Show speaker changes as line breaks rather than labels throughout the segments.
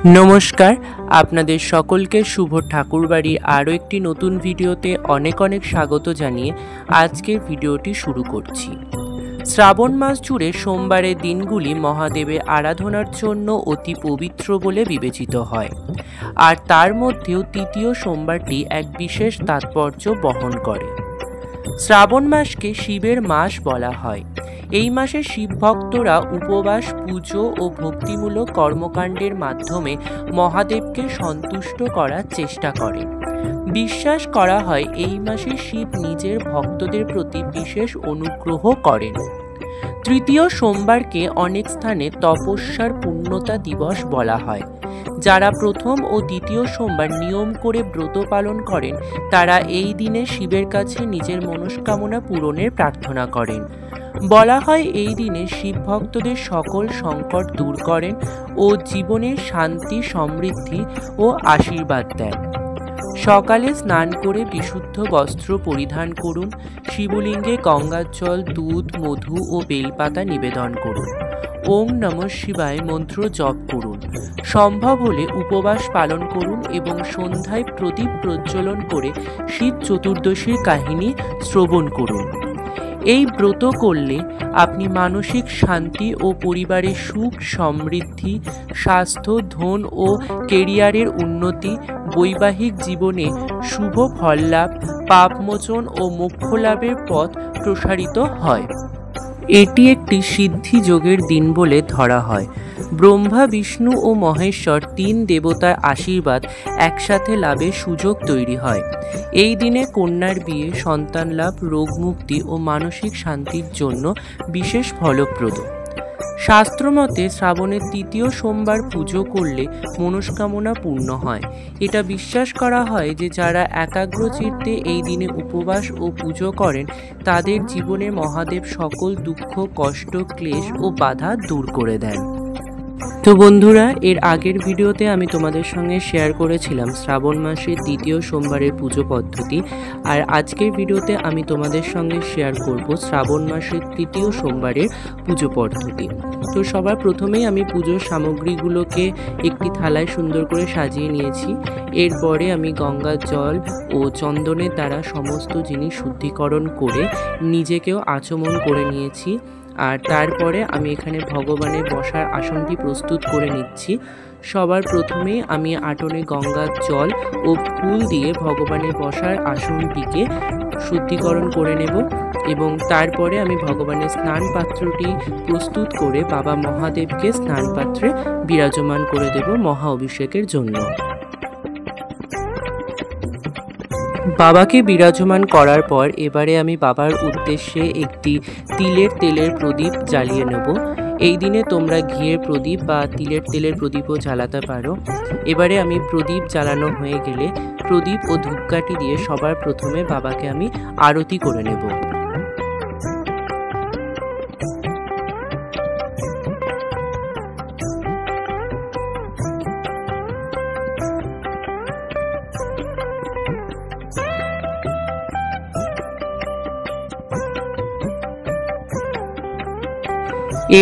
নমস্কার, আপনাদের সকলকে শুভ ঠাকুরবাড়ির আরও একটি নতুন ভিডিওতে অনেক অনেক স্বাগত জানিয়ে আজকের ভিডিওটি শুরু করছি। শ্রাবণ মাস জুড়ে সোমবারের দিনগুলি মহাদেবের আরাধনার জন্য অতি পবিত্র বলে বিবেচিত হয়, আর তার মধ্যেও তৃতীয় সোমবারটি এক বিশেষ তাৎপর্য বহন করে। শ্রাবণ মাসকে শিবের মাস বলা হয়। এই মাসে শিব ভক্তরা উপবাস, পুজো ও ভক্তিমূলক কর্মকাণ্ডের মাধ্যমে মহাদেবকে সন্তুষ্ট করার চেষ্টা করেন। বিশ্বাস করা হয় এই মাসে শিব নিজের ভক্তদের প্রতি বিশেষ অনুগ্রহ করেন। তৃতীয় সোমবারকে অনেক স্থানে তপস্যার পূর্ণতা দিবস বলা হয়। যারা প্রথম ও দ্বিতীয় সোমবার নিয়ম করে ব্রত পালন করেন তারা এই দিনে শিবের কাছে নিজের মনস্কামনা পূরণের প্রার্থনা করেন। বলা হয় এই দিনে শিব ভক্তদের সকল সংকট দূর করেন ও জীবনের শান্তি, সমৃদ্ধি ও আশীর্বাদ দেন। সকালে স্নান করে বিশুদ্ধ বস্ত্র পরিধান করুন। শিবলিঙ্গে গঙ্গার জল, দুধ, মধু ও বেলপাতা নিবেদন করুন। ওম নমঃ শিবায় মন্ত্র জপ করুন। সম্ভব হলে উপবাস পালন করুন এবং সন্ধ্যায় প্রদীপ প্রজ্বলন করে শিব চতুর্দশীর কাহিনী শ্রবণ করুন। এই ব্রত করলে আপনি মানসিক শান্তি ও পরিবারের সুখ, সমৃদ্ধি, স্বাস্থ্য, ধন ও কেরিয়ারের উন্নতি, বৈবাহিক জীবনে শুভ ফল লাভ, পাপমোচন ও মোক্ষ লাভের পথ প্রসারিত হয়। এটি একটি সিদ্ধি যোগের দিন বলে ধরা হয়। ব্রহ্মা, বিষ্ণু ও মহেশ্বর তিন দেবতার আশীর্বাদ একসাথে লাভের সুযোগ তৈরি হয়। এই দিনে কন্যার বিয়ে, সন্তান লাভ, রোগমুক্তি ও মানসিক শান্তির জন্য বিশেষ ফলপ্রদ। শাস্ত্রমতে শ্রাবণের তৃতীয় সোমবার পুজো করলে মনস্কামনা পূর্ণ হয়। এটা বিশ্বাস করা হয় যে যারা একাগ্রচিত্তে এই দিনে উপবাস ও পুজো করেন তাদের জীবনে মহাদেব সকল দুঃখ, কষ্ট, ক্লেশ ও বাধা দূর করে দেন। তো বন্ধুরা, এর আগের ভিডিওতে আমি তোমাদের সঙ্গে শেয়ার করেছিলাম শ্রাবণ মাসের দ্বিতীয় সোমবারের পুজো পদ্ধতি, আর আজকের ভিডিওতে আমি তোমাদের সঙ্গে শেয়ার করব শ্রাবণ মাসের তৃতীয় সোমবারের পুজো পদ্ধতি। তো সবার প্রথমেই আমি পুজোর সামগ্রীগুলোকে একটি থালায় সুন্দর করে সাজিয়ে নিয়েছি। এরপরে আমি গঙ্গার জল ও চন্দনের দ্বারা সমস্ত জিনিস শুদ্ধিকরণ করে নিজেকেও আচমন করে নিয়েছি। আর তারপরে আমি এখানে ভগবানের বসার আসনটি প্রস্তুত করে নিচ্ছি। সবার প্রথমে আমি আটনে গঙ্গার জল ও ফুল দিয়ে ভগবানের বসার আসনটিকে শুদ্ধিকরণ করে নেব এবং তারপরে আমি ভগবানের স্নান পাত্রটি প্রস্তুত করে বাবা মহাদেবকে স্নান পাত্রে বিরাজমান করে দেব মহা অভিষেকের জন্য। বাবাকে বিরাজমান করার পর এবারে আমি বাবার উদ্দেশ্যে একটি তিলের তেলের প্রদীপ জ্বালিয়ে নেব। এই দিনে তোমরা ঘিয়ের প্রদীপ বা তিলের তেলের প্রদীপও জ্বালাতে পারো। এবারে আমি প্রদীপ জ্বালানো হয়ে গেলে প্রদীপ ও ধূপকাঠি দিয়ে সবার প্রথমে বাবাকে আমি আরতি করে নেব।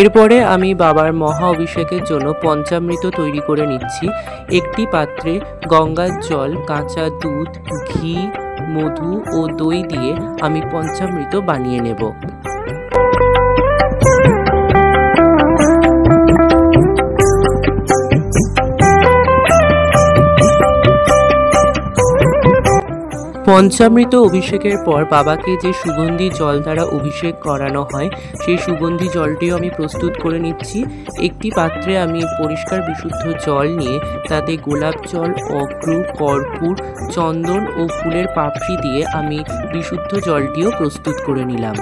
এরপরে আমি বাবার মহা অভিষেকের জন্য পঞ্চামৃত তৈরি করে নিচ্ছি। একটি পাত্রে গঙ্গার জল, কাঁচা দুধ, ঘি, মধু ও দই দিয়ে আমি পঞ্চামৃত বানিয়ে নেব। পঞ্চামৃত অভিষেকের পর বাবাকে যে সুগন্ধি জল দ্বারা অভিষেক করানো হয় সেই সুগন্ধি জলটিও আমি প্রস্তুত করে নিচ্ছি। একটি পাত্রে আমি পরিষ্কার বিশুদ্ধ জল নিয়ে তাতে গোলাপ জল, অগ্র, কর্পূর, চন্দন ও ফুলের পাপড়ি দিয়ে আমি বিশুদ্ধ জলটিও প্রস্তুত করে নিলাম।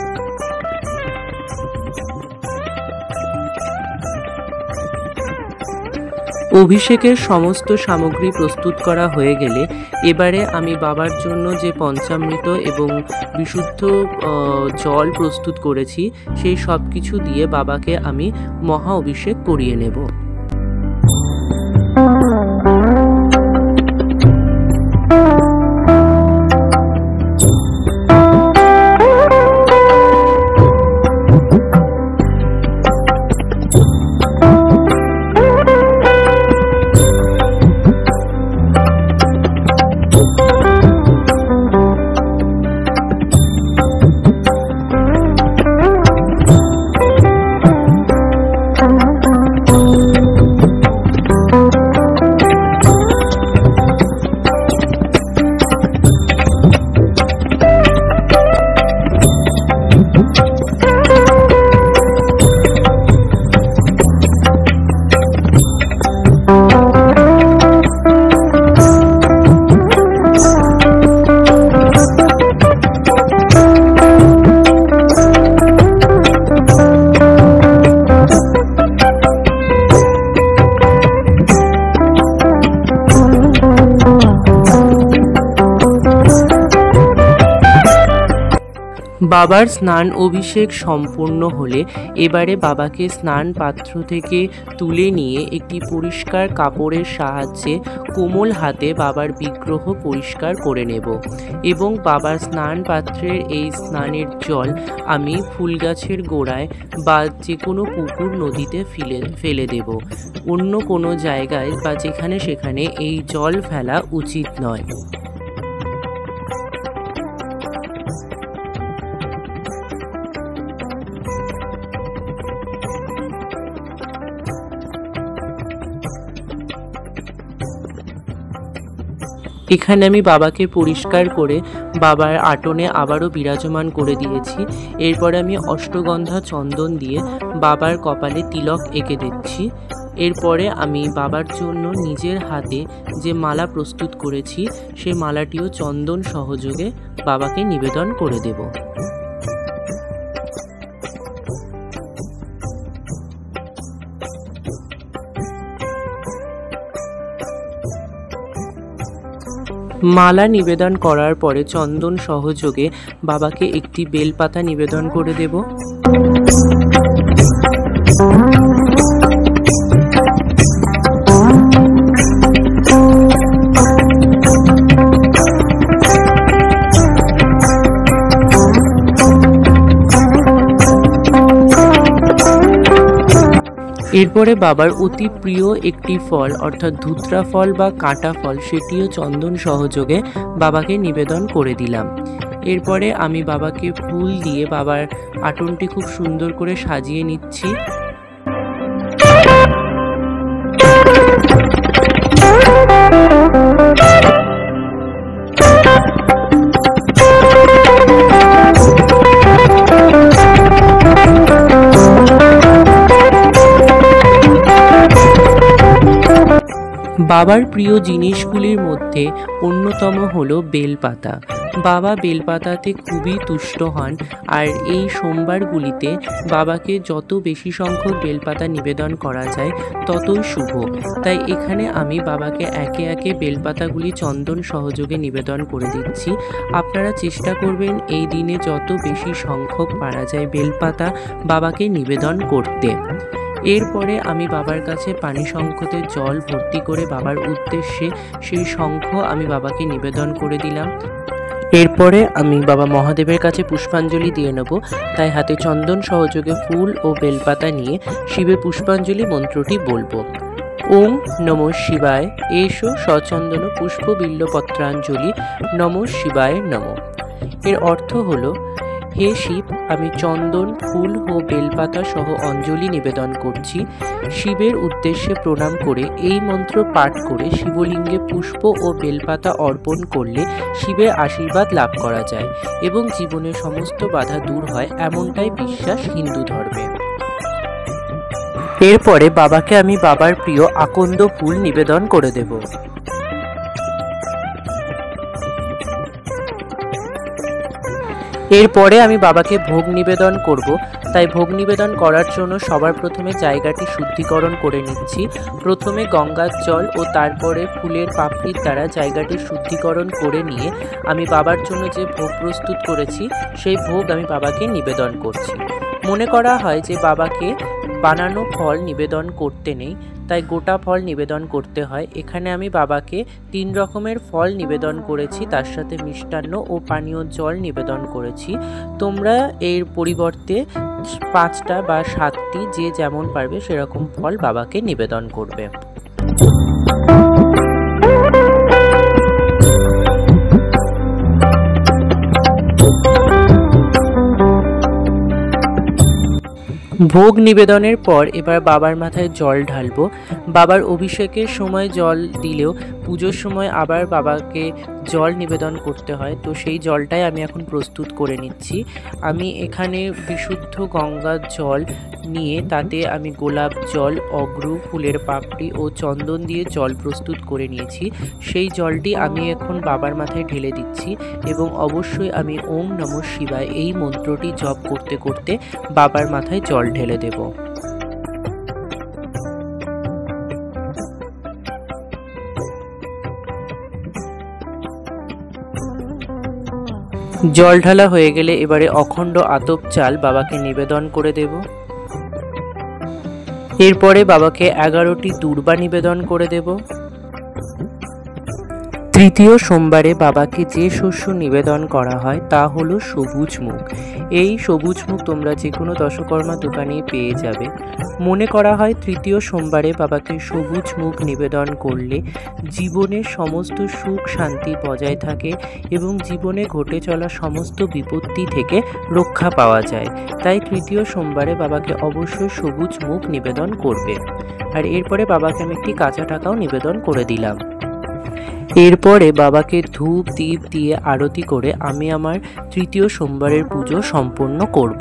অভিষেকের সমস্ত সামগ্রী প্রস্তুত করা হয়ে গেলে এবারে আমি বাবার জন্য যে পঞ্চামৃত এবং বিশুদ্ধ জল প্রস্তুত করেছি সেই সব কিছু দিয়ে বাবাকে আমি মহা অভিষেক করিয়ে নেব। বাবার স্নান অভিষেক সম্পূর্ণ হলে এবারে বাবাকে স্নান পাত্র থেকে তুলে নিয়ে একটি পরিষ্কার কাপড়ের সাহায্যে কোমল হাতে বাবার বিগ্রহ পরিষ্কার করে নেব এবং বাবার স্নান পাত্রের এই স্নানের জল আমি ফুল গাছের গোড়ায় বা যে কোনো পুকুর নদীতে ফেলে দেব। অন্য কোনো জায়গায় বা যেখানে সেখানে এই জল ফেলা উচিত নয়। এখানে আমি বাবাকে পরিষ্কার করে বাবার আটনে আবারও বিরাজমান করে দিয়েছি। এরপরে আমি অষ্টগন্ধা চন্দন দিয়ে বাবার কপালে তিলক এঁকে দিচ্ছি। এরপরে আমি বাবার জন্য নিজের হাতে যে মালা প্রস্তুত করেছি সেই মালাটিও চন্দন সহযোগে বাবাকে নিবেদন করে দেব। মালা নিবেদন করার পরে চন্দন সহযোগে বাবাকে একটি বেলপাতা নিবেদন করে দেব। এরপরে বাবার অতি প্রিয় একটি ফল অর্থাৎ ধুত্রা ফল বা কাঁটা ফল সেটিও চন্দন সহযোগে বাবাকে নিবেদন করে দিলাম। এরপরে আমি বাবাকে ফুল দিয়ে বাবার আটনটি খুব সুন্দর করে সাজিয়ে নিচ্ছি। বাবার প্রিয় জিনিসগুলির মধ্যে অন্যতম হলো বেলপাতা। বাবা বেলপাতাতে খুবই তুষ্ট হন, আর এই সোমবারগুলিতে বাবাকে যত বেশি সংখ্যক বেলপাতা নিবেদন করা যায় ততই শুভ। তাই এখানে আমি বাবাকে একে একে বেলপাতাগুলি চন্দন সহযোগে নিবেদন করে দিচ্ছি। আপনারা চেষ্টা করবেন এই দিনে যত বেশি সংখ্যক পারা যায় বেলপাতা বাবাকে নিবেদন করতে। এরপরে আমি বাবার কাছে পানি শঙ্খতে জল ভর্তি করে বাবার উদ্দেশ্যে সেই শঙ্খ আমি বাবাকে নিবেদন করে দিলাম। এরপরে আমি বাবা মহাদেবের কাছে পুষ্পাঞ্জলি দিয়ে নেব, তাই হাতে চন্দন সহযোগে ফুল ও বেলপাতা নিয়ে শিবের পুষ্পাঞ্জলি মন্ত্রটি বলবো। ওম নমঃ শিবায় এষো সচন্দন পুষ্প বিল্লপত্রাঞ্জলি নমঃ শিবায় নমঃ। এর অর্থ হলো, হে শিব, আমি চন্দন, ফুল ও বেলপাতা সহ অঞ্জলি নিবেদন করছি। শিবের উদ্দেশ্যে প্রণাম করে এই মন্ত্র পাঠ করে শিবলিঙ্গে পুষ্প ও বেলপাতা অর্পণ করলে শিবের আশীর্বাদ লাভ করা যায় এবং জীবনের সমস্ত বাধা দূর হয়, এমনটাই বিশ্বাস হিন্দু ধর্মে। এরপরে বাবাকে আমি বাবার প্রিয় আকন্দ ফুল নিবেদন করে দেব। এরপরে আমি বাবাকে ভোগ নিবেদন করব, তাই ভোগ নিবেদন করার জন্য সবার প্রথমে জায়গাটি শুদ্ধিকরণ করে নিচ্ছি। প্রথমে গঙ্গার জল ও তারপরে ফুলের পাপড়ির দ্বারা জায়গাটি শুদ্ধিকরণ করে নিয়ে আমি বাবার জন্য যে ভোগ প্রস্তুত করেছি সেই ভোগ আমি বাবাকে নিবেদন করছি। মনে করা হয় যে বাবাকে বানানো ফল নিবেদন করতে নেই, তাই গোটা ফল নিবেদন করতে হয়। এখানে আমি বাবাকে 3 রকমের ফল নিবেদন করেছি, তার সাথে মিষ্টান্ন ও পানীয় জল নিবেদন করেছি। তোমরা এর পরিবর্তে 5টা বা 7টি যে যেমন পারবে সেরকম ফল বাবাকে নিবেদন করবে। ভোগ নিবেদনের পর এবার বাবার মাথায় জল ঢালবো। বাবার অভিষেকের সময় জল দিলেও পুজোর সময় আবার বাবাকে জল নিবেদন করতে হয়, তো সেই জলটাই আমি এখন প্রস্তুত করে নিচ্ছি। আমি এখানে বিশুদ্ধ গঙ্গার জল নিয়ে তাতে আমি গোলাপ জল, অগ্রু, ফুলের পাপড়ি ও চন্দন দিয়ে জল প্রস্তুত করে নিয়েছি। সেই জলটি আমি এখন বাবার মাথায় ঢেলে দিচ্ছি এবং অবশ্যই আমি ওম নমঃ শিবায় এই মন্ত্রটি জপ করতে করতে বাবার মাথায় জল ঢেলে দেব। জল ঢালা হয়ে গেলে এবারে অখণ্ড আতপ চাল বাবাকে নিবেদন করে দেব। এরপরে বাবাকে 11টি দূর্বা নিবেদন করে দেব। তৃতীয় সোমবারে বাবাকে যে শস্য নিবেদন করা হয় তা হলো সবুজ মুগ। এই সবুজ মুগ তোমরা যে কোনো দশকর্মা দোকানে পেয়ে যাবে। মনে করা হয় তৃতীয় সোমবারে বাবাকে সবুজ মুগ নিবেদন করলে জীবনের সমস্ত সুখ শান্তি বজায় থাকে এবং জীবনে ঘটে চলা সমস্ত বিপত্তি থেকে রক্ষা পাওয়া যায়। তাই তৃতীয় সোমবারে বাবাকে অবশ্যই সবুজ মুগ নিবেদন করবে। আর এরপরে বাবাকে আমি একটি কাঁচা টাকাও নিবেদন করে দিলাম। এরপরে বাবাকে ধূপ দীপ দিয়ে আরতি করে আমি আমার তৃতীয় সোমবারের পুজো সম্পন্ন করব।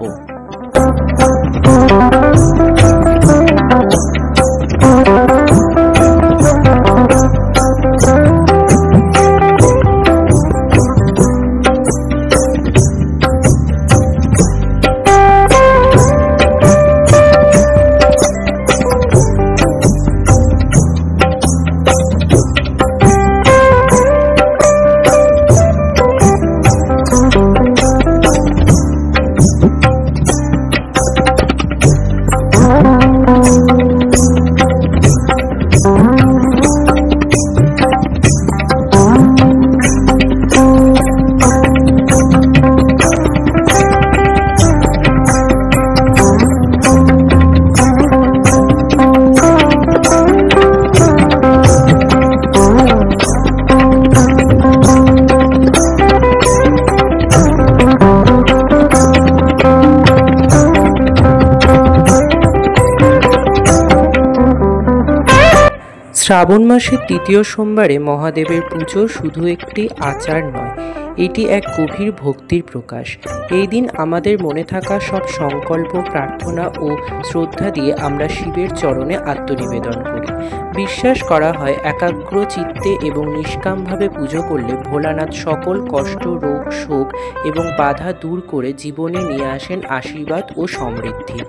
শ্রাবণ মাসের তৃতীয় সোমবারে মহাদেবের পুজো শুধু একটি আচার নয়, এটি এক গভীর ভক্তির প্রকাশ। এই দিন আমাদের মনে থাকা সব সংকল্প প্রার্থনা ও শ্রদ্ধা দিয়ে আমরা শিবের চরণে আত্মনিবেদন করি। বিশ্বাস করা হয় একাগ্র চিত্তে এবং নিষ্কামভাবে পুজো করলে ভোলানাথ সকল কষ্ট রোগ শোক এবং বাধা দূর করে জীবনে নিয়ে আসেন আশীর্বাদ ও সমৃদ্ধি।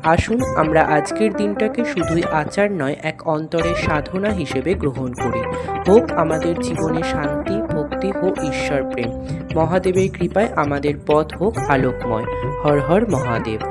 আসুন আমরা আজকের দিনটাকে শুধুই আচার নয়, এক অন্তরের সাধনা হিসেবে গ্রহণ করি। হোক আমাদের জীবনে শান্তি, ভক্তি ও ঈশ্বর প্রেম। মহাদেবের কৃপায় আমাদের পথ হোক আলোকময়। হর হর মহাদেব।